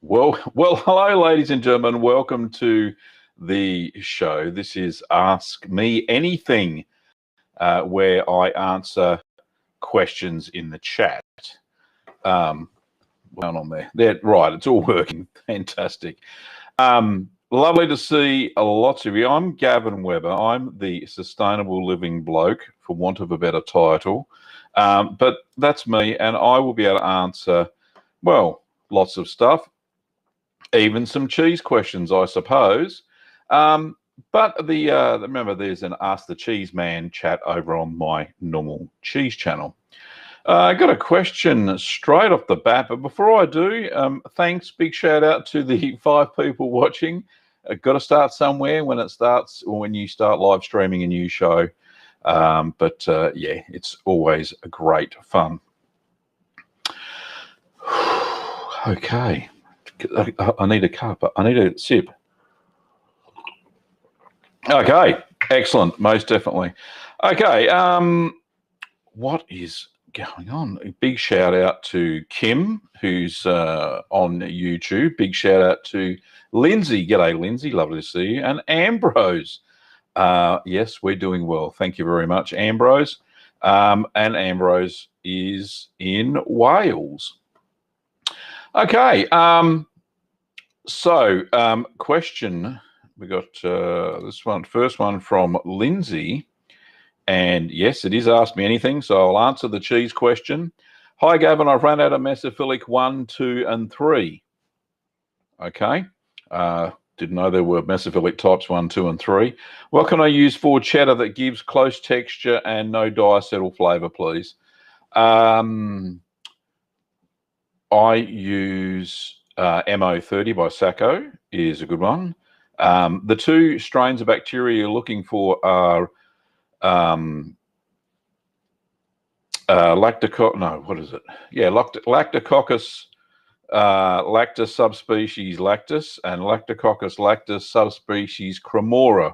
Well, hello, ladies and gentlemen. Welcome to the show. This is Ask Me Anything, where I answer questions in the chat. Going on there? Right, it's all working. Fantastic. Lovely to see lots of you. I'm Gavin Webber. I'm the Sustainable Living Bloke, for want of a better title. But that's me, and I will be able to answer, well, lots of stuff. Even some cheese questions, I suppose. But remember, there's an Ask the Cheese Man chat over on my normal cheese channel. I got a question straight off the bat, but before I do, thanks, big shout out to the 5 people watching. Got to start somewhere when it starts, or when you start live streaming a new show. Yeah, it's always a great fun. Okay. I need a cup. I need a sip. Okay, excellent. Most definitely. Okay, what is going on? A big shout out to Kim, who's on YouTube. Big shout out to Lindsay. G'day, Lindsay. Lovely to see you. And Ambrose. Yes, we're doing well. Thank you very much, Ambrose. And Ambrose is in Wales. Okay, question, we got first one from Lindsay, and yes, it is Ask Me Anything, so I'll answer the cheese question. Hi, Gavin, I've run out of mesophilic 1, 2, and 3. Okay, didn't know there were mesophilic types 1, 2, and 3. What can I use for cheddar that gives close texture and no diacetyl flavour, please? I use MO30 by Sacco is a good one. The 2 strains of bacteria you're looking for are Lactococcus lactis subspecies lactis and Lactococcus lactis subspecies cremora.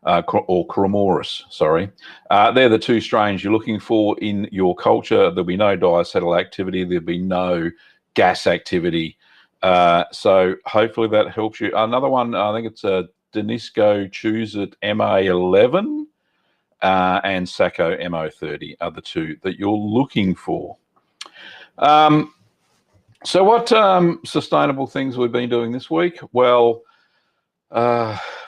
Or Cremoris, sorry. They're the 2 strains you're looking for in your culture. There'll be no diacetyl activity. There'll be no gas activity. So hopefully that helps you. Another one, I think it's a Danisco Choose It MA11 and Sacco MO30 are the 2 that you're looking for. So what sustainable things we've been doing this week? Well,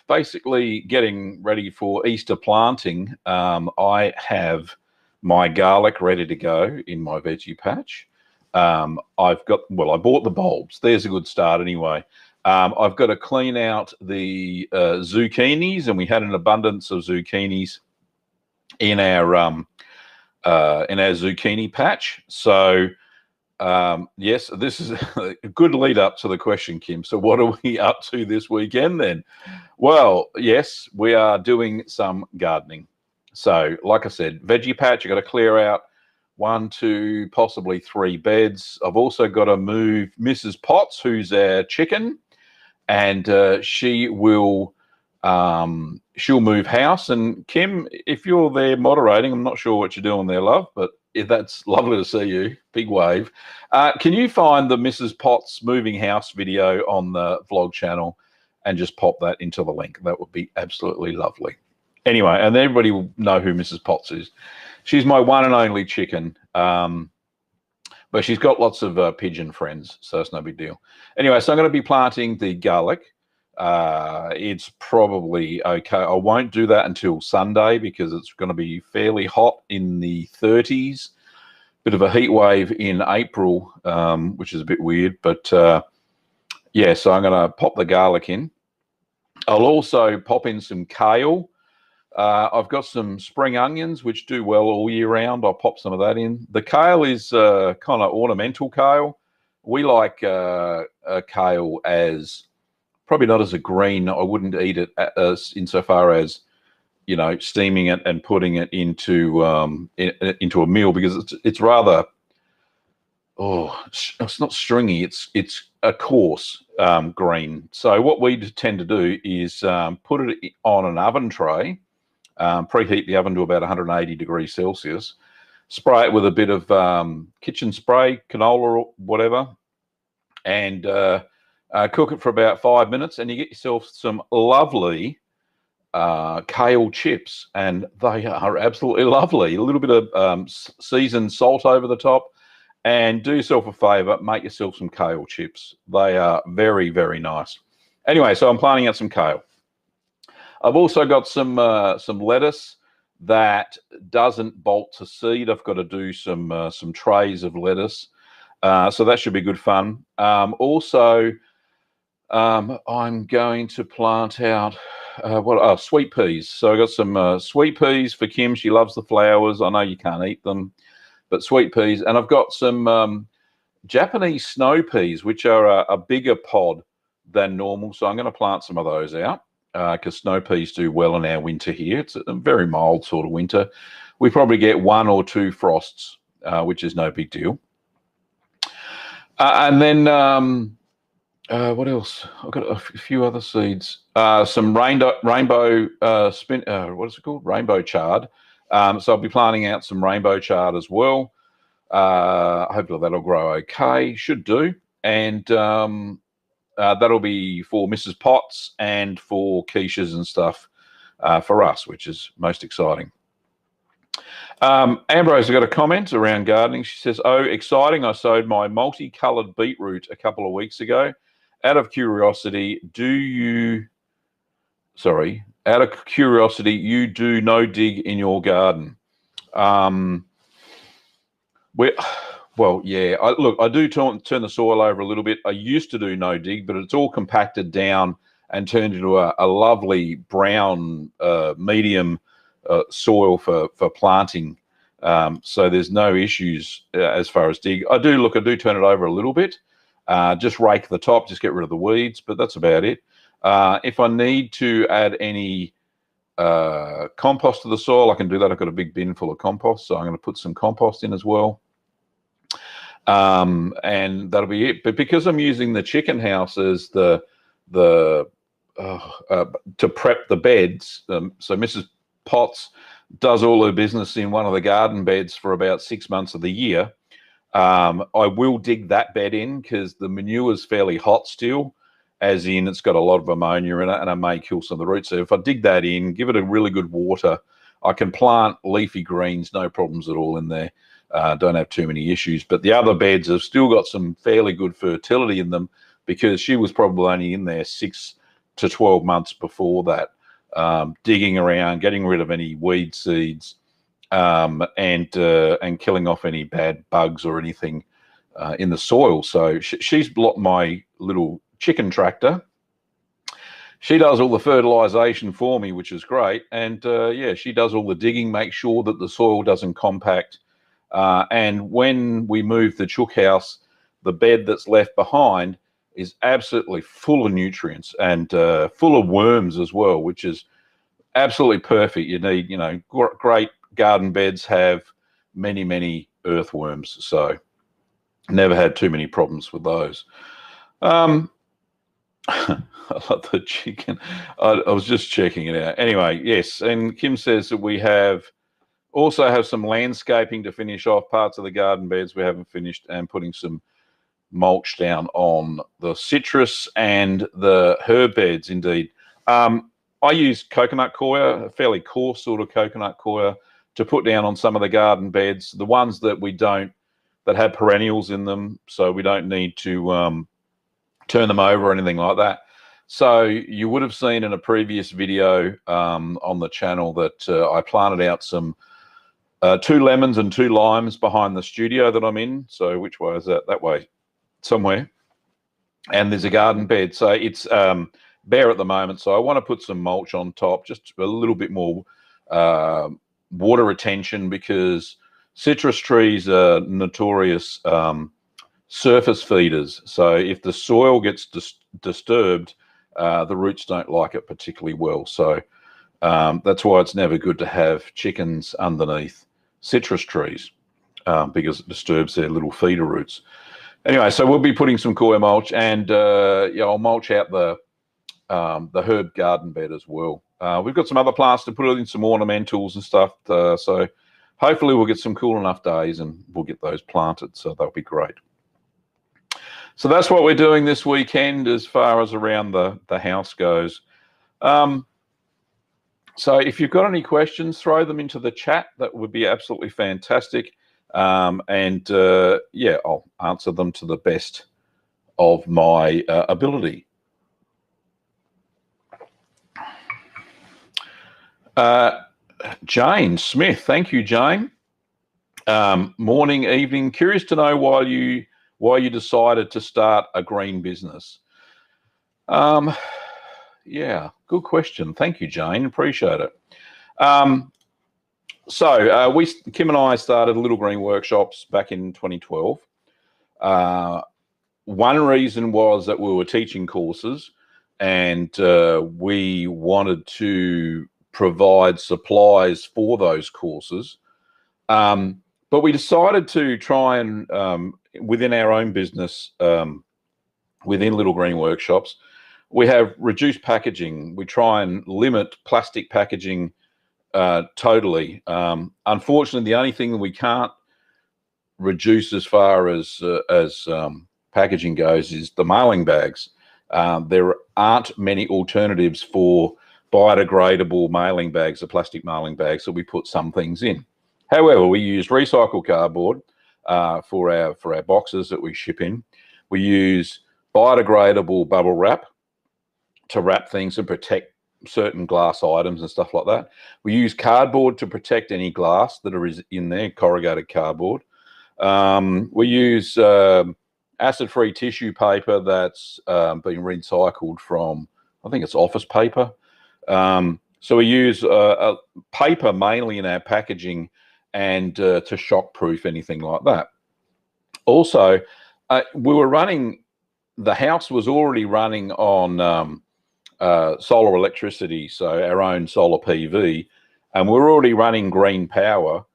basically getting ready for Easter planting. I have my garlic ready to go in my veggie patch. I bought the bulbs. There's a good start anyway. I've got to clean out the zucchinis, and we had an abundance of zucchinis in our zucchini patch. So yes, this is a good lead up to the question, Kim. So what are we up to this weekend then? Well, yes, we are doing some gardening. So like I said, veggie patch, I've got to clear out 1, 2, possibly 3 beds. I've also got to move Mrs. Potts, who's our chicken, and she'll move house. And Kim, if you're there moderating, I'm not sure what you're doing there, love, but that's lovely to see you. Big wave. Can you find the Mrs. Potts moving house video on the vlog channel and just pop that into the link? That would be absolutely lovely. Anyway, and everybody will know who Mrs. Potts is. She's my one and only chicken, but she's got lots of pigeon friends, so it's no big deal. Anyway, so I'm going to be planting the garlic. It's probably okay. I won't do that until Sunday because it's going to be fairly hot in the 30s. Bit of a heat wave in April, which is a bit weird. But yeah, so I'm going to pop the garlic in. I'll also pop in some kale. I've got some spring onions, which do well all year round. I'll pop some of that in. The kale is kind of ornamental kale. We like kale as probably not as a green. I wouldn't eat it insofar as, you know, steaming it and putting it into a meal, because it's rather, it's not stringy. It's a coarse green. So what we tend to do is put it on an oven tray, preheat the oven to about 180 degrees Celsius, spray it with a bit of kitchen spray, canola or whatever, and cook it for about 5 minutes, and you get yourself some lovely kale chips, and they are absolutely lovely. A little bit of seasoned salt over the top, and do yourself a favor, make yourself some kale chips. They are very, very nice. Anyway, so I'm planting out some kale. I've also got some lettuce that doesn't bolt to seed. I've got to do some trays of lettuce, so that should be good fun. Also, I'm going to plant out sweet peas. So I got some sweet peas for Kim. She loves the flowers. I know you can't eat them, but sweet peas. And I've got some Japanese snow peas, which are a bigger pod than normal. So I'm going to plant some of those out because snow peas do well in our winter here. It's a very mild sort of winter. We probably get 1 or 2 frosts, which is no big deal. And then what else? I've got a few other seeds. Some rainbow spin. What is it called? Rainbow chard. So I'll be planting out some rainbow chard as well. Hopefully that'll grow okay. Should do. And that'll be for Mrs. Potts and for quiches and stuff for us, which is most exciting. Ambrose has got a comment around gardening. She says, "Oh, exciting! I sowed my multicoloured beetroot a couple of weeks ago. Out of curiosity, you do no dig in your garden?" Well, yeah. I do turn the soil over a little bit. I used to do no dig, but it's all compacted down and turned into a lovely brown medium soil for planting. So there's no issues as far as dig. I do turn it over a little bit. Just rake the top, just get rid of the weeds, but that's about it. If I need to add any compost to the soil, I can do that. I've got a big bin full of compost, so I'm going to put some compost in as well. And that'll be it. But because I'm using the chicken house as to prep the beds, so Mrs. Potts does all her business in one of the garden beds for about 6 months of the year. I will dig that bed in because the manure is fairly hot still, as in it's got a lot of ammonia in it, and I may kill some of the roots. So if I dig that in, give it a really good water, I can plant leafy greens, no problems at all in there. Don't have too many issues. But the other beds have still got some fairly good fertility in them because she was probably only in there 6 to 12 months before that, digging around, getting rid of any weed seeds, and killing off any bad bugs or anything in the soil. So she's my little chicken tractor. She does all the fertilization for me, which is great. And yeah, she does all the digging, make sure that the soil doesn't compact. And when we move the chook house, the bed that's left behind is absolutely full of nutrients and full of worms as well, which is absolutely perfect. You need, great garden beds have many, many earthworms. So never had too many problems with those. I love the chicken. I was just checking it out. Anyway, yes. And Kim says that we also have some landscaping to finish off parts of the garden beds we haven't finished, and putting some mulch down on the citrus and the herb beds. Indeed. I use coconut coir, a fairly coarse sort of coconut coir, to put down on some of the garden beds, the ones that that have perennials in them, so we don't need to turn them over or anything like that. So you would have seen in a previous video on the channel that I planted out some 2 lemons and 2 limes behind the studio that I'm in. So which way is that? That way somewhere. And there's a garden bed. So it's bare at the moment. So I want to put some mulch on top, just a little bit more water retention, because citrus trees are notorious surface feeders. So if the soil gets disturbed, the roots don't like it particularly well. So that's why it's never good to have chickens underneath citrus trees, because it disturbs their little feeder roots. Anyway, so we'll be putting some coir mulch, and yeah, I'll mulch out the herb garden bed as well. We've got some other plants to put in, some ornamentals and stuff. So hopefully we'll get some cool enough days and we'll get those planted. So that'll be great. So that's what we're doing this weekend as far as around the house goes. So if you've got any questions, throw them into the chat. That would be absolutely fantastic. Yeah, I'll answer them to the best of my ability. Jane Smith, thank you, Jane. Morning, evening. Curious to know why you decided to start a green business. Yeah, good question. Thank you, Jane. Appreciate it. Kim and I started Little Green Workshops back in 2012. One reason was that we were teaching courses, and we wanted to provide supplies for those courses. But we decided to try and, within our own business, within Little Green Workshops, we have reduced packaging. We try and limit plastic packaging totally. Unfortunately, the only thing that we can't reduce as far as packaging goes is the mailing bags. There aren't many alternatives for biodegradable mailing bags, the plastic mailing bags, so we put some things in. However, we use recycled cardboard for our boxes that we ship in. We use biodegradable bubble wrap to wrap things and protect certain glass items and stuff like that. We use cardboard to protect any glass that is in there, corrugated cardboard. We use acid-free tissue paper that's been recycled from, I think it's office paper. So we use paper mainly in our packaging and to shockproof anything like that. Also, the house was already running on solar electricity, so our own solar PV, and we're already running green power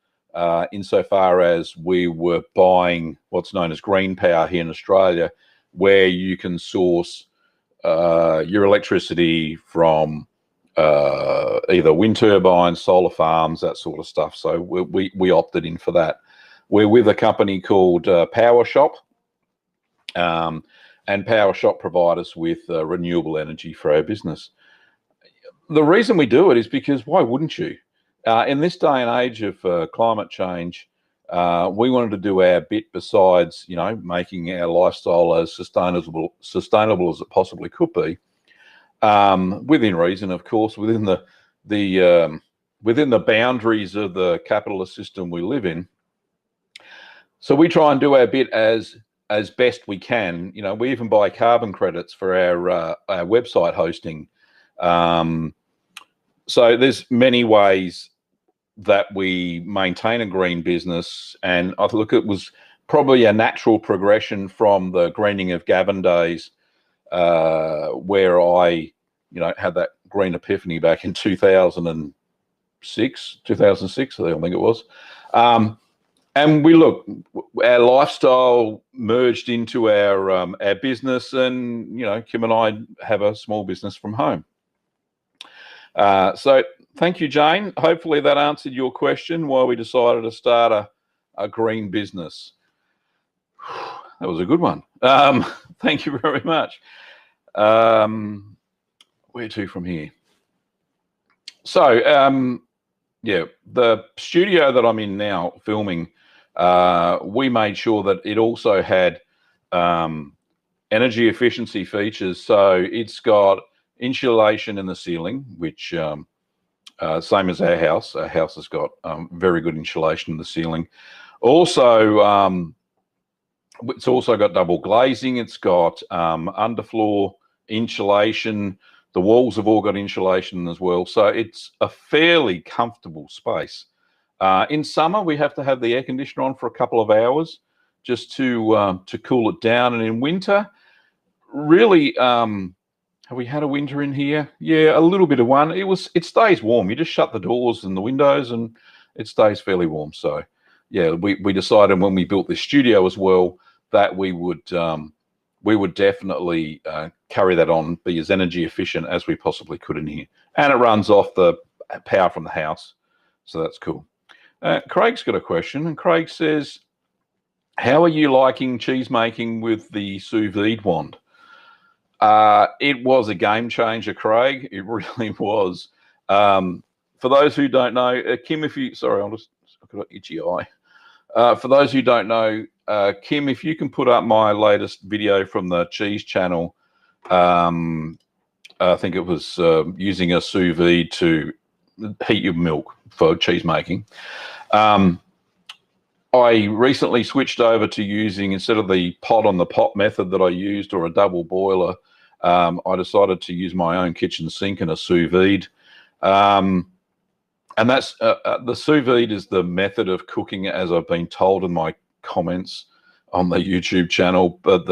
insofar as we were buying what's known as green power here in Australia, where you can source your electricity from either wind turbines, solar farms, that sort of stuff. So we opted in for that. We're with a company called Power Shop, and Power Shop provide us with renewable energy for our business. The reason we do it is because why wouldn't you? In this day and age of climate change, we wanted to do our bit besides, making our lifestyle as sustainable as it possibly could be, within reason, of course, within the boundaries of the capitalist system we live in. So we try and do our bit as best we can. We even buy carbon credits for our website hosting. So there's many ways that we maintain a green business, and I look, it was probably a natural progression from the greening of Gavin days, where I, had that green epiphany back in 2006, I think it was. And our lifestyle merged into our business, and Kim and I have a small business from home. So thank you, Jane. Hopefully that answered your question why we decided to start a green business. That was a good one. Thank you very much. Where to from here? So yeah, the studio that I'm in now filming, we made sure that it also had energy efficiency features. So it's got insulation in the ceiling, which same as our house. Our house has got very good insulation in the ceiling. Also, it's also got double glazing. It's got underfloor insulation. The walls have all got insulation as well. So it's a fairly comfortable space. In summer, we have to have the air conditioner on for a couple of hours just to cool it down. And in winter, really, have we had a winter in here? Yeah, a little bit of one. It stays warm. You just shut the doors and the windows and it stays fairly warm. So yeah, we decided when we built this studio as well that we would definitely carry that on, be as energy efficient as we possibly could in here. And it runs off the power from the house. So that's cool. Craig's got a question, and Craig says, How are you liking cheese making with the sous vide wand? It was a game changer, Craig. It really was. For those who don't know, Kim, if you, sorry, I've got an itchy eye. For those who don't know, Kim, if you can put up my latest video from the cheese channel, I think it was using a sous vide to heat your milk for cheese making. I recently switched over to using, instead of the pot on the pot method that I used or a double boiler, I decided to use my own kitchen sink and a sous vide. And that's the sous vide is the method of cooking, as I've been told in my comments on the YouTube channel. But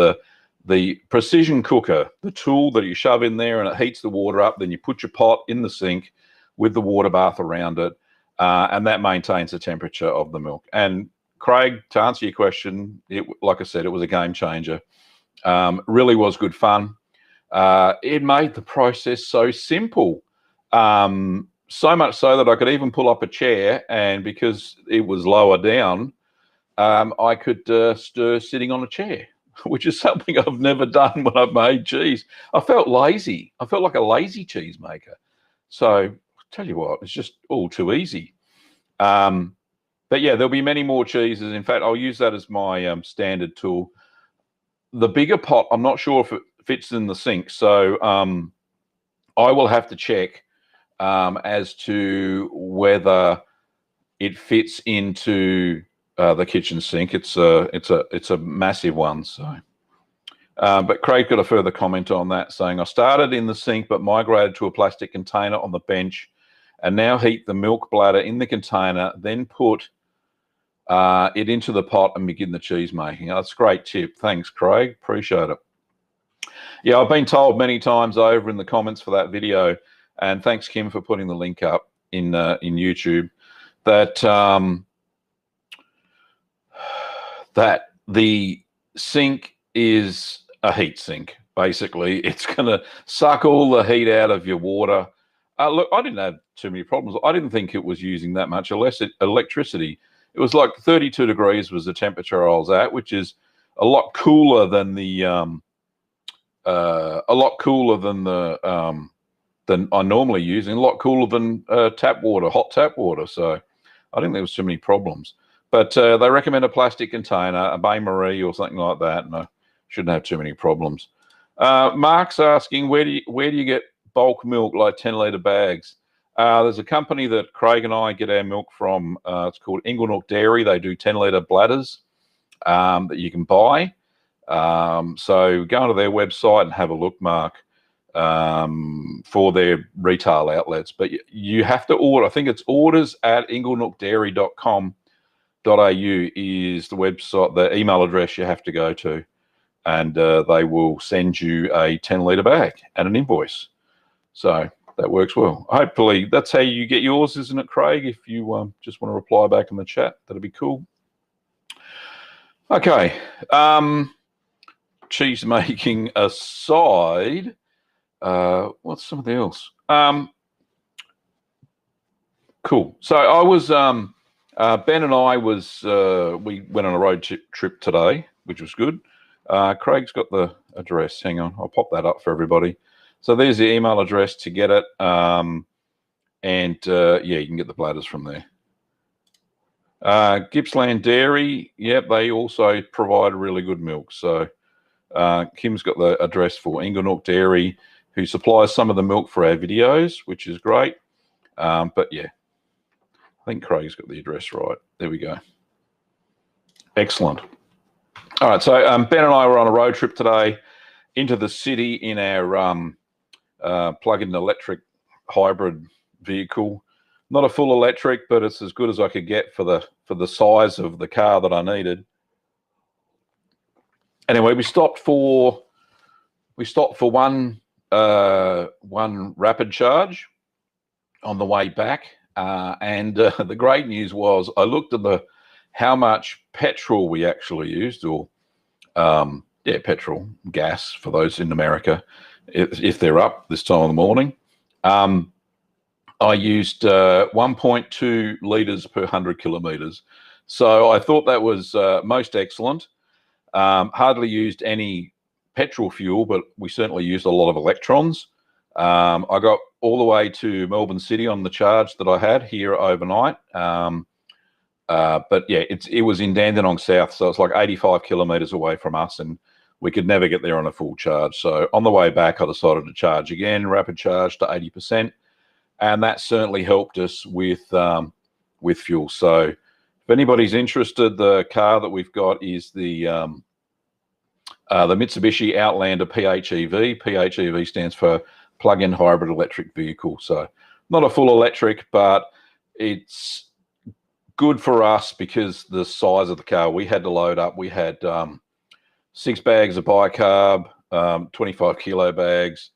the precision cooker, the tool that you shove in there and it heats the water up, then you put your pot in the sink with the water bath around it, and that maintains the temperature of the milk. And Craig, to answer your question, like I said, it was a game changer. Really was good fun. It made the process so simple. So much so that I could even pull up a chair, and because it was lower down, I could stir sitting on a chair, which is something I've never done when I've made cheese. I felt lazy. I felt like a lazy cheese maker. So tell you what, it's just all too easy. But yeah, there'll be many more cheeses. In fact, I'll use that as my standard tool. The bigger pot, I'm not sure if it fits in the sink. So I will have to check as to whether it fits into the kitchen sink. It's a massive one. So, but Craig got a further comment on that, saying, I started in the sink but migrated to a plastic container on the bench, and now heat the milk bladder in the container, then put it into the pot and begin the cheese making. That's a great tip. Thanks, Craig. Appreciate it. Yeah, I've been told many times over in the comments for that video, and thanks, Kim, for putting the link up in YouTube, that that the sink is a heat sink. Basically, it's going to suck all the heat out of your water. Look, I didn't have too many problems. I didn't think it was using that much electricity. It was like 32 degrees was the temperature I was at, which is a lot cooler than the than I normally use, and a lot cooler than tap water, hot tap water. So I didn't think there was too many problems. But they recommend a plastic container, a Bain Marie or something like that, and I shouldn't have too many problems. Mark's asking, where do you get bulk milk, like 10-litre bags? There's a company that Craig and I get our milk from. It's called Inglenook Dairy. They do 10-litre bladders that you can buy. So go onto their website and have a look, Mark, for their retail outlets. But you have to order. I think it's orders@inglenookdairy.com.au is the website, the email address you have to go to, and they will send you a 10-litre bag and an invoice. So that works well. Hopefully that's how you get yours, isn't it, Craig? If you just want to reply back in the chat, that'd be cool. Okay. Cheese making aside, what's something else? Cool. So I was, Ben and I was, we went on a road trip today, which was good. Craig's got the address. Hang on, I'll pop that up for everybody. So there's the email address to get it. Yeah, you can get the bladders from there. Gippsland Dairy, yep, they also provide really good milk. So Kim's got the address for Inglenook Dairy, who supplies some of the milk for our videos, which is great. But yeah, I think Craig's got the address right. There we go. Excellent. All right, so Ben and I were on a road trip today into the city in our plug-in electric hybrid vehicle. Not a full electric, but it's as good as I could get for the size of the car that I needed. Anyway, we stopped for one rapid charge on the way back, and the great news was I looked at how much petrol we actually used, or petrol, gas for those in America, if they're up this time of the morning. I used 1.2 litres per 100 kilometres. So I thought that was most excellent. Hardly used any petrol fuel, but we certainly used a lot of electrons. I got all the way to Melbourne City on the charge that I had here overnight. But yeah, it was in Dandenong South, so it's like 85 kilometres away from us, and we could never get there on a full charge. So on the way back, I decided to charge again, rapid charge to 80%, and that certainly helped us with fuel. So if anybody's interested, the car that we've got is the Mitsubishi Outlander PHEV. PHEV stands for plug-in hybrid electric vehicle. So not a full electric, but it's good for us because the size of the car. We had to load up. We had 6 bags of bicarb, 25 kilo bags,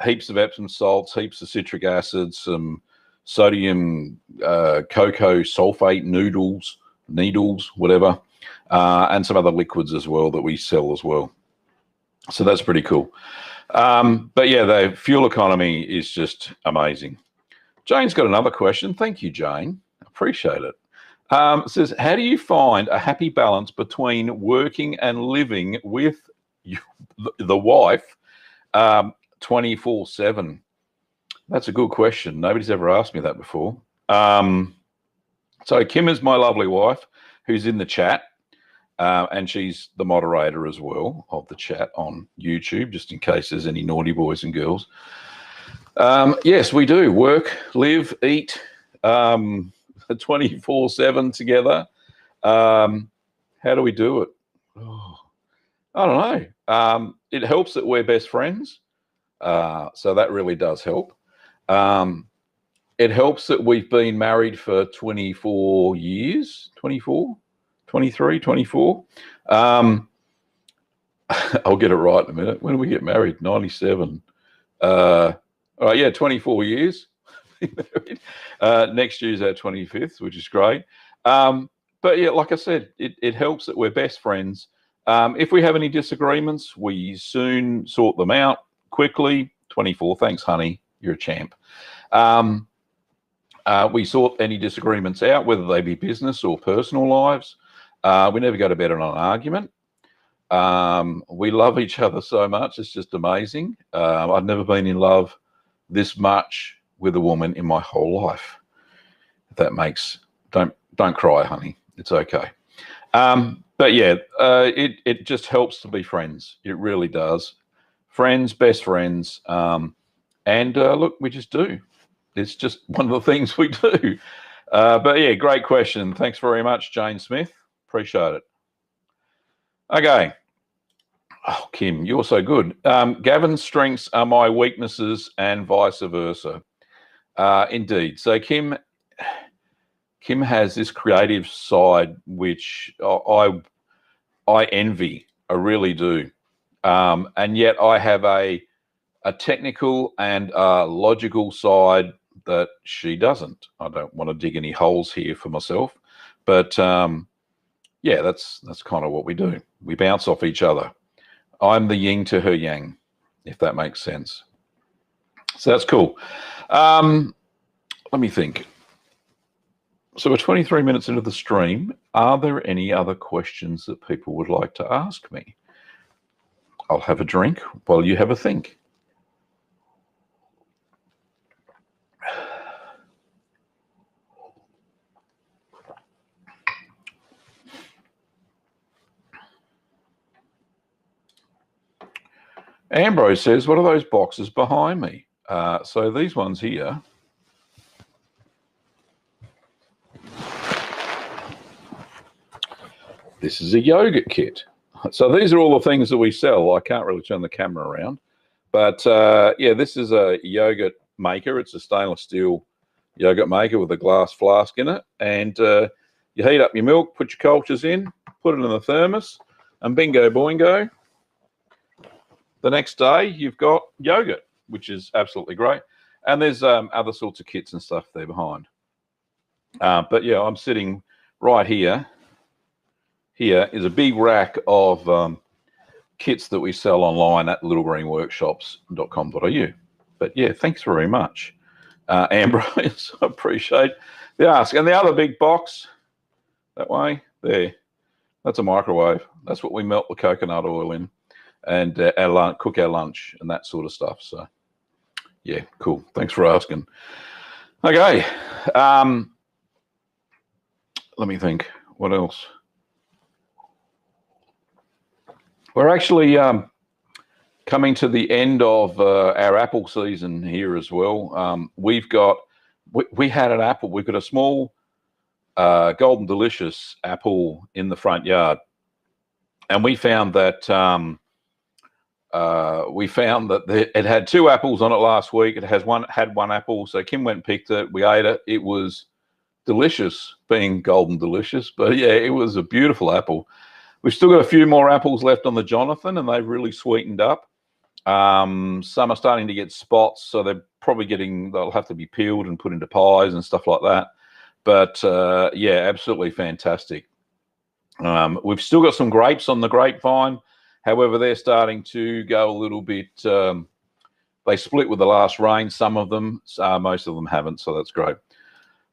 heaps of Epsom salts, heaps of citric acid, some sodium cocoa sulfate needles, whatever, and some other liquids as well that we sell as well. So that's pretty cool. But yeah, the fuel economy is just amazing. Jane's got another question. Thank you, Jane. Appreciate it. It says, how do you find a happy balance between working and living with the wife 24/7? That's a good question. Nobody's ever asked me that before. So Kim is my lovely wife who's in the chat, and she's the moderator as well of the chat on YouTube, just in case there's any naughty boys and girls. Yes, we do work, live, eat 24/7 together. How do we do it? Oh, I don't know. It helps that we're best friends. So that really does help. It helps that we've been married for 24 years, 24, 23, 24. I'll get it right in a minute. When did we get married? 97. All right, yeah, 24 years. Next year's our 25th, which is great. But yeah, like I said, it helps that we're best friends. If we have any disagreements, we soon sort them out quickly. 24, thanks, honey. You're a champ. We sort any disagreements out, whether they be business or personal lives. We never go to bed on an argument. We love each other so much. It's just amazing. I've never been in love this much with a woman in my whole life. If that makes, don't cry, honey. It's okay. But yeah, it just helps to be friends. It really does. Friends, best friends. And look, we just do. It's just one of the things we do. But yeah, great question. Thanks very much, Jane Smith. Appreciate it. Okay. Oh, Kim, you're so good. Gavin's strengths are my weaknesses and vice versa. Indeed. So Kim has this creative side which I envy. I really do. And yet I have a technical and logical side that she doesn't. I don't want to dig any holes here for myself, but yeah, that's kind of what we do. We bounce off each other. I'm the yin to her yang, if that makes sense. So that's cool. Let me think. So we're 23 minutes into the stream. Are there any other questions that people would like to ask me? I'll have a drink while you have a think. Ambrose says, what are those boxes behind me? So these ones here. This is a yogurt kit. So these are all the things that we sell. I can't really turn the camera around. But yeah, this is a yogurt maker. It's a stainless steel yogurt maker with a glass flask in it. And you heat up your milk, put your cultures in, put it in the thermos, and bingo boingo. The next day, you've got yogurt, which is absolutely great. And there's other sorts of kits and stuff there behind. But yeah, I'm sitting right here. Here is a big rack of kits that we sell online at littlegreenworkshops.com.au. But yeah, thanks very much, Ambrose. I appreciate the ask. And the other big box, that way. There, that's a microwave. That's what we melt the coconut oil in, and cook our lunch and that sort of stuff. So, yeah, cool. Thanks for asking. Okay, let me think. What else? We're actually coming to the end of our apple season here as well. We had an apple. We've got a small Golden Delicious apple in the front yard, and we found that it had 2 apples on it last week. It had one apple, so Kim went and picked it. We ate it. It was delicious, being Golden Delicious, but yeah, it was a beautiful apple. We've still got a few more apples left on the Jonathan, and they've really sweetened up. Some are starting to get spots, so they'll have to be peeled and put into pies and stuff like that. But yeah, absolutely fantastic. We've still got some grapes on the grapevine. However, they're starting to go a little bit, they split with the last rain, some of them, most of them haven't, so that's great.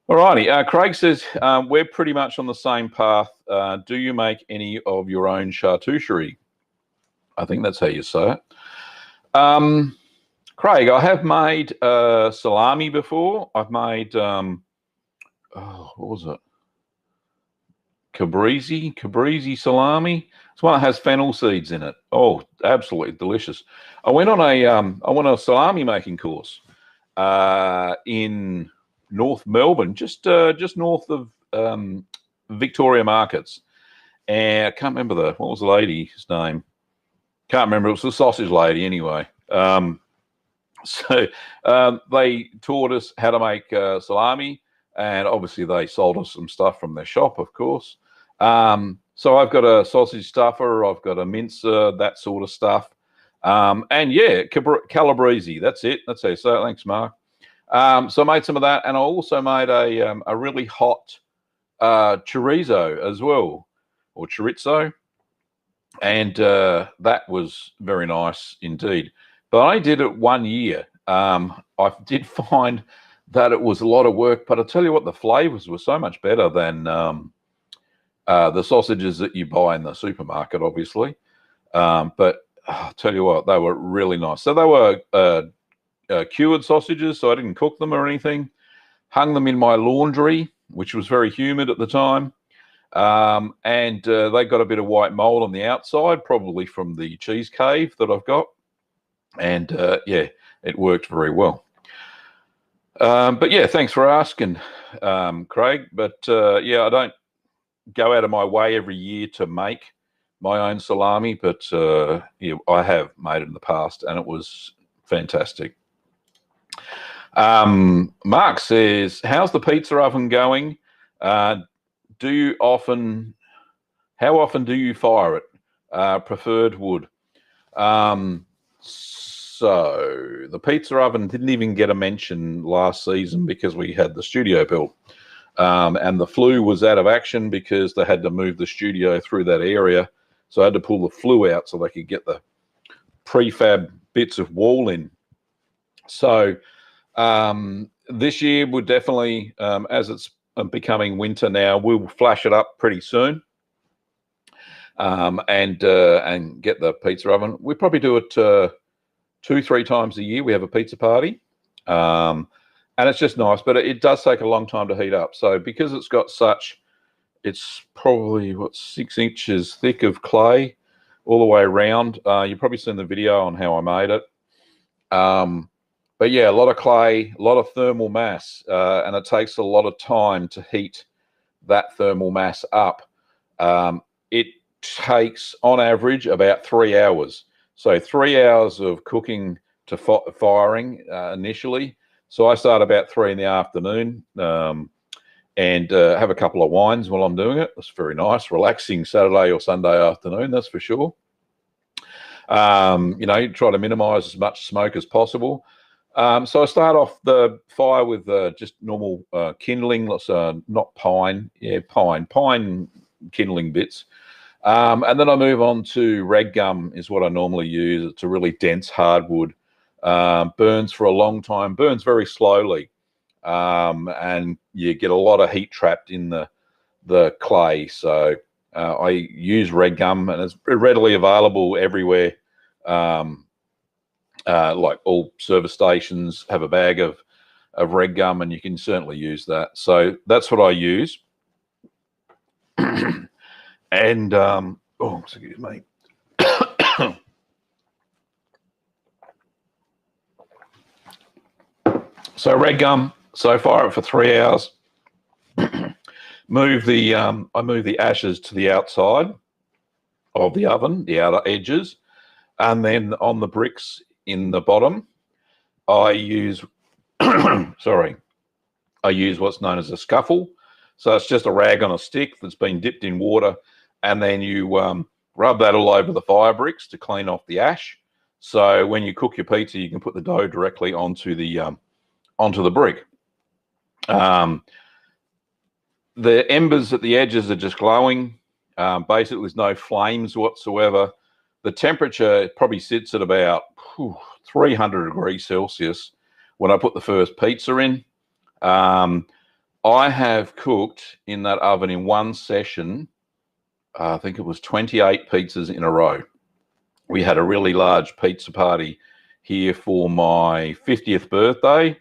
All righty, Craig says, we're pretty much on the same path. Do you make any of your own charcuterie? I think that's how you say it. Craig, I have made salami before. I've made, what was it? Caprese salami. It's one that has fennel seeds in it. Oh, absolutely delicious. I went on a salami making course in North Melbourne, just north of Victoria Markets. And I can't remember what was the lady's name? Can't remember. It was the sausage lady anyway. So they taught us how to make salami, and obviously they sold us some stuff from their shop, of course. So I've got a sausage stuffer, I've got a mincer, that sort of stuff. And yeah, calabrese, that's it. That's how you say it. Thanks, Mark. So I made some of that, and I also made a really hot chorizo as well, or chorizo, and that was very nice indeed. But I did it 1 year. I did find that it was a lot of work, but I tell you what, the flavors were so much better than the sausages that you buy in the supermarket, obviously. But I'll tell you what, they were really nice. So they were cured sausages, so I didn't cook them or anything. Hung them in my laundry, which was very humid at the time. And they got a bit of white mold on the outside, probably from the cheese cave that I've got. And yeah, it worked very well. But yeah, thanks for asking, Craig. But yeah, I don't go out of my way every year to make my own salami, but yeah, I have made it in the past, and it was fantastic. Mark says, how's the pizza oven going? How often do you fire it? Preferred wood. So the pizza oven didn't even get a mention last season because we had the studio built. And the flue was out of action because they had to move the studio through that area. So I had to pull the flue out so they could get the prefab bits of wall in. So this year we'll definitely, as it's becoming winter now, we'll flash it up pretty soon and get the pizza oven. We probably do it 2-3 times a year. We have a pizza party. And it's just nice, but it does take a long time to heat up. So because it's got it's probably, 6 inches thick of clay all the way around. You've probably seen the video on how I made it. But yeah, a lot of clay, a lot of thermal mass, and it takes a lot of time to heat that thermal mass up. It takes, on average, about 3 hours. So 3 hours of cooking to firing initially. So I start about 3 in the afternoon and have a couple of wines while I'm doing it. It's very nice, relaxing Saturday or Sunday afternoon, that's for sure. You know, try to minimize as much smoke as possible. So I start off the fire with just normal kindling, not pine, pine kindling bits. And then I move on to rag gum is what I normally use. It's a really dense hardwood. Burns for a long time, burns very slowly, and you get a lot of heat trapped in the the clay. So I use red gum, and it's readily available everywhere. Like all service stations have a bag of red gum, and you can certainly use that. So that's what I use. And oh, excuse me. So red gum. So fire it for 3 hours. Move the I move the ashes to the outside of the oven, the outer edges, and then on the bricks in the bottom, I use sorry, I use what's known as a scuffle. So it's just a rag on a stick that's been dipped in water, and then you rub that all over the fire bricks to clean off the ash. So when you cook your pizza, you can put the dough directly onto the brick. The embers at the edges are just glowing. Basically, there's no flames whatsoever. The temperature probably sits at about 300 degrees Celsius when I put the first pizza in. I have cooked in that oven in one session, I think it was 28 pizzas in a row. We had a really large pizza party here for my 50th birthday, a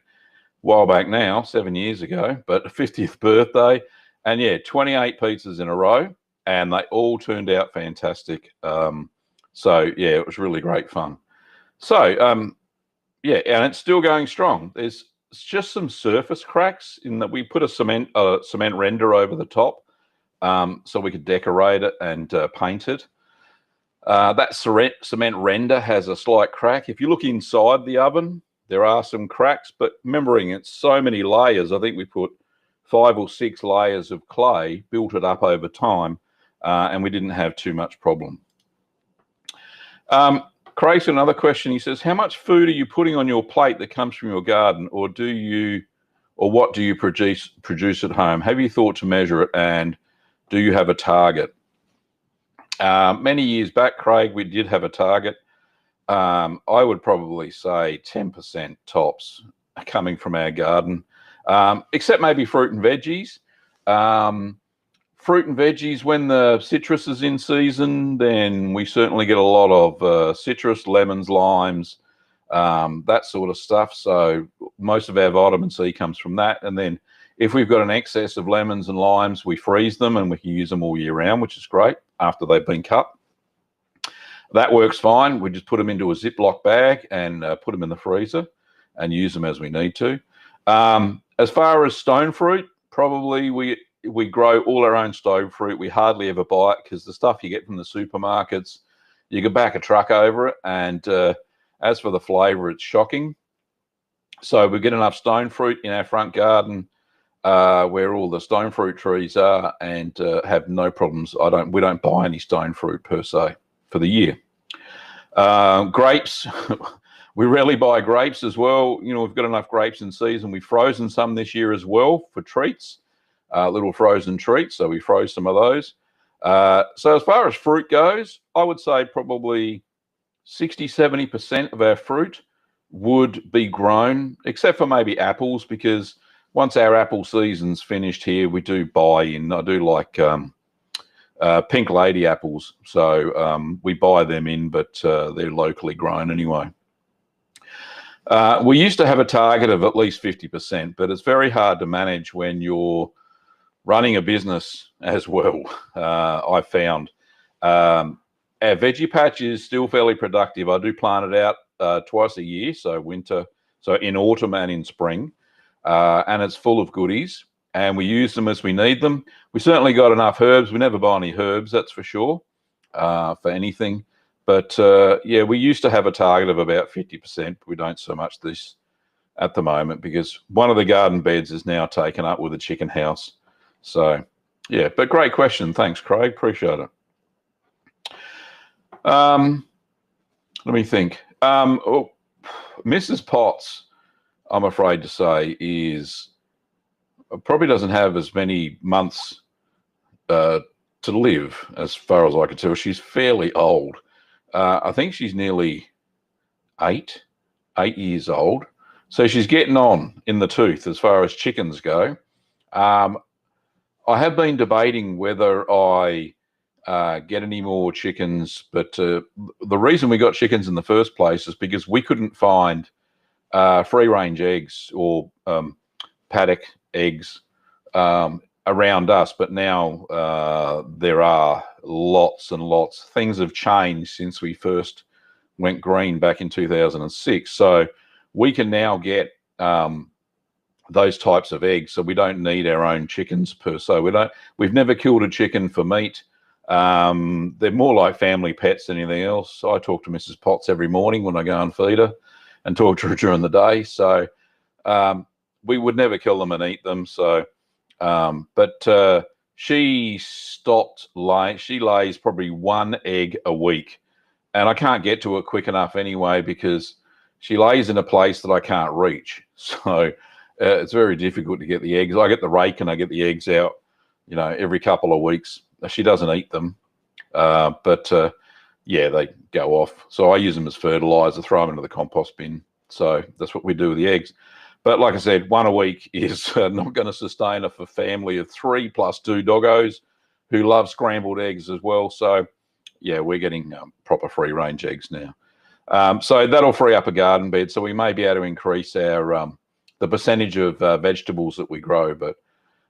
while back now, 7 years ago, but 50th birthday. And yeah, 28 pizzas in a row, and they all turned out fantastic. So yeah, it was really great fun. So yeah, and it's still going strong. There's just some surface cracks in that we put a cement render over the top, so we could decorate it and paint it. That cement render has a slight crack. If you look inside the oven, there are some cracks, but remembering it's so many layers, I think we put 5 or 6 layers of clay, built it up over time, and we didn't have too much problem. Craig's another question. He says, how much food are you putting on your plate that comes from your garden, or what do you produce at home? Have you thought to measure it, and do you have a target? Many years back, Craig, we did have a target. I would probably say 10% tops coming from our garden, except maybe fruit and veggies. Fruit and veggies, when the citrus is in season, then we certainly get a lot of citrus, lemons, limes, that sort of stuff. So most of our vitamin C comes from that. And then if we've got an excess of lemons and limes, we freeze them and we can use them all year round, which is great after they've been cut. That works fine. We just put them into a Ziploc bag and put them in the freezer and use them as we need to. As far as stone fruit, probably we grow all our own stone fruit. We hardly ever buy it because the stuff you get from the supermarkets, you can back a truck over it. And as for the flavour, it's shocking. So we get enough stone fruit in our front garden where all the stone fruit trees are, and have no problems. We don't buy any stone fruit per se for the year. Grapes, we rarely buy grapes as well. You know, we've got enough grapes in season. We've frozen some this year as well for treats, little frozen treats. So we froze some of those. So as far as fruit goes, I would say probably 60–70% of our fruit would be grown, except for maybe apples, because once our apple season's finished here, we do buy in. I do like pink lady apples, so we buy them in, but they're locally grown anyway. We used to have a target of at least 50%, but it's very hard to manage when you're running a business as well. I found our veggie patch is still fairly productive. I do plant it out twice a year, so in autumn and in spring, and it's full of goodies, and we use them as we need them. We certainly got enough herbs. We never buy any herbs, that's for sure, for anything. But yeah, we used to have a target of about 50%. We don't so much this at the moment because one of the garden beds is now taken up with a chicken house. So yeah, but great question. Thanks, Craig. Appreciate it. Let me think. Mrs. Potts, I'm afraid to say, probably doesn't have as many months to live, as far as I can tell. She's fairly old. I think she's nearly 8 years old. So she's getting on in the tooth as far as chickens go. I have been debating whether I get any more chickens, but the reason we got chickens in the first place is because we couldn't find free-range eggs or paddock eggs around us, but now there are lots and lots. Things have changed since we first went green back in 2006, so we can now get those types of eggs, so we don't need our own chickens per se. We've never killed a chicken for meat. They're more like family pets than anything else. I talk to Mrs. Potts every morning when I go and feed her, and talk to her during the day. So we would never kill them and eat them. So, but she stopped laying. She lays probably 1 egg a week, and I can't get to it quick enough anyway because she lays in a place that I can't reach. So it's very difficult to get the eggs. I get the rake and I get the eggs out, you know, every couple of weeks. She doesn't eat them, but yeah, they go off. So I use them as fertilizer, throw them into the compost bin. So that's what we do with the eggs. But like I said, 1 a week is not going to sustain a family of 3 plus 2 doggos who love scrambled eggs as well. So yeah, we're getting proper free range eggs now. So that'll free up a garden bed. So we may be able to increase our the percentage of vegetables that we grow. But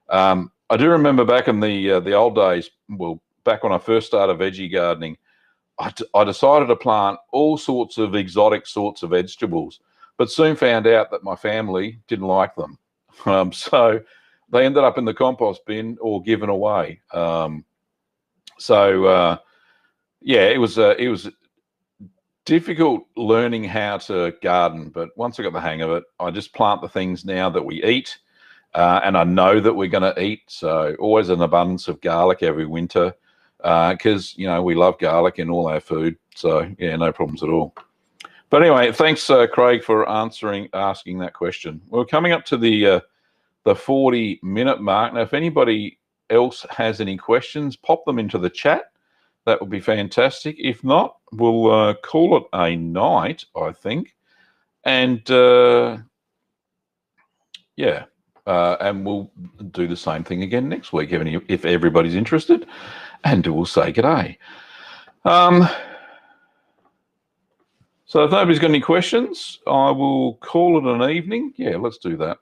I do remember back in the old days, well, back when I first started veggie gardening, I decided to plant all sorts of exotic sorts of vegetables, but soon found out that my family didn't like them. So they ended up in the compost bin or given away. Yeah, it was difficult learning how to garden, but once I got the hang of it, I just plant the things now that we eat, and I know that we're going to eat. So always an abundance of garlic every winter, because you know we love garlic in all our food. So yeah, no problems at all. But anyway, thanks Craig for asking that question. We're coming up to the 40-minute mark now. If anybody else has any questions, pop them into the chat. That would be fantastic. If not, we'll call it a night, I think. And yeah, and we'll do the same thing again next week if everybody's interested. And we'll say g'day. So if nobody's got any questions, I will call it an evening. Yeah, let's do that.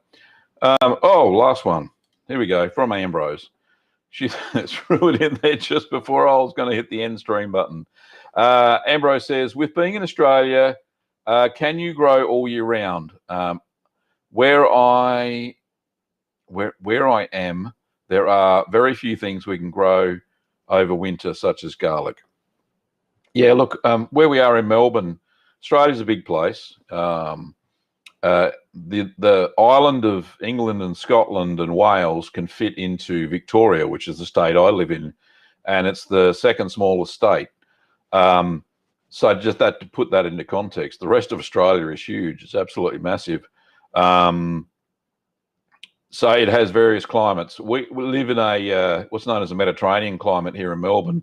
Oh, last one. Here we go, from Ambrose. She threw it in there just before I was going to hit the end stream button. Ambrose says, with being in Australia, can you grow all year round? Where I am, there are very few things we can grow over winter, such as garlic. Yeah, look, where we are in Melbourne, Australia's a big place. The island of England and Scotland and Wales can fit into Victoria, which is the state I live in, and it's the second smallest state. So just that, to put that into context, the rest of Australia is huge. It's absolutely massive. So it has various climates. We live in a what's known as a Mediterranean climate here in Melbourne,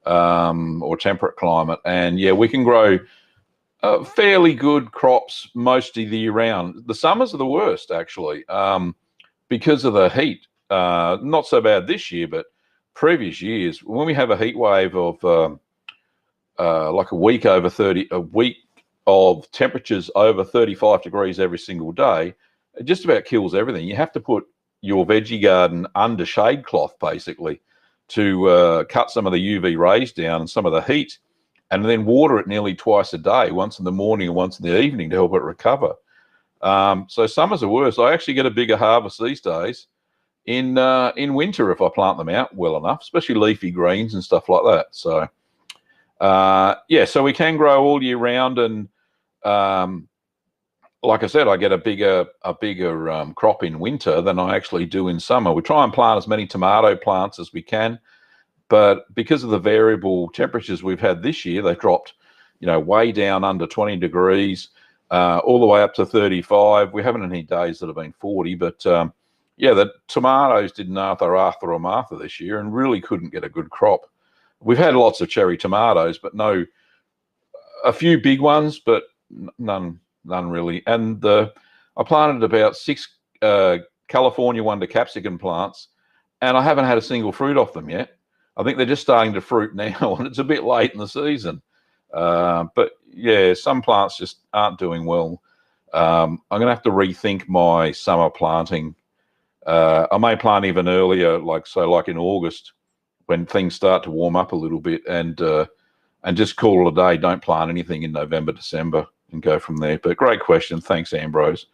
or temperate climate, and yeah, we can grow fairly good crops most of the year round. The summers are the worst, actually, because of the heat. Not so bad this year, but previous years, when we have a heat wave of like a week of temperatures over 35 degrees every single day, it just about kills everything. You have to put your veggie garden under shade cloth, basically, to cut some of the UV rays down and some of the heat, and then water it nearly twice a day, once in the morning and once in the evening, to help it recover. So summers are worse. I actually get a bigger harvest these days in winter if I plant them out well enough, especially leafy greens and stuff like that. So yeah, so we can grow all year round, and like I said, I get a bigger crop in winter than I actually do in summer. We try and plant as many tomato plants as we can, but because of the variable temperatures we've had this year, they've dropped, you know, way down under 20 degrees, all the way up to 35. We haven't had any days that have been 40, but yeah, the tomatoes did Arthur or Martha this year and really couldn't get a good crop. We've had lots of cherry tomatoes, but a few big ones, but none really. And I planted about 6 California wonder capsicum plants, and I haven't had a single fruit off them yet. I think they're just starting to fruit now, and it's a bit late in the season. But yeah, some plants just aren't doing well. I'm going to have to rethink my summer planting. I may plant even earlier, like in August, when things start to warm up a little bit, and just call it a day. Don't plant anything in November, December, and go from there. But great question. Thanks, Ambrose.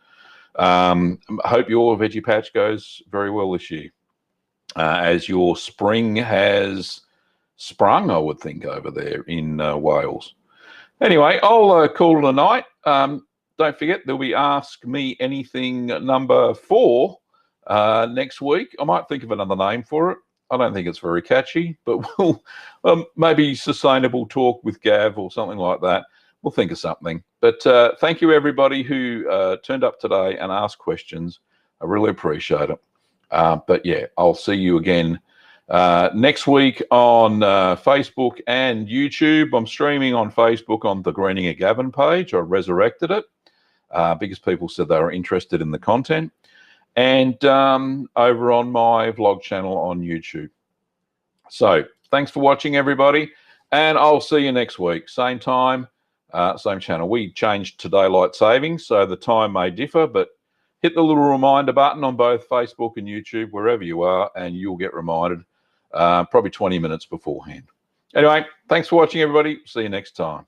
I hope your veggie patch goes very well this year, as your spring has sprung, I would think, over there in Wales. Anyway, I'll call it a night. Don't forget, there'll be Ask Me Anything number 4 next week. I might think of another name for it. I don't think it's very catchy, but we'll maybe Sustainable Talk with Gav or something like that. We'll think of something. But thank you, everybody who turned up today and asked questions. I really appreciate it. But yeah, I'll see you again next week on Facebook and YouTube. I'm streaming on Facebook on the Greening a Gavin page. I resurrected it because people said they were interested in the content. And over on my vlog channel on YouTube. So thanks for watching, everybody. And I'll see you next week. Same time, same channel. We changed to daylight savings, so the time may differ, but hit the little reminder button on both Facebook and YouTube, wherever you are, and you'll get reminded probably 20 minutes beforehand. Anyway, thanks for watching, everybody. See you next time.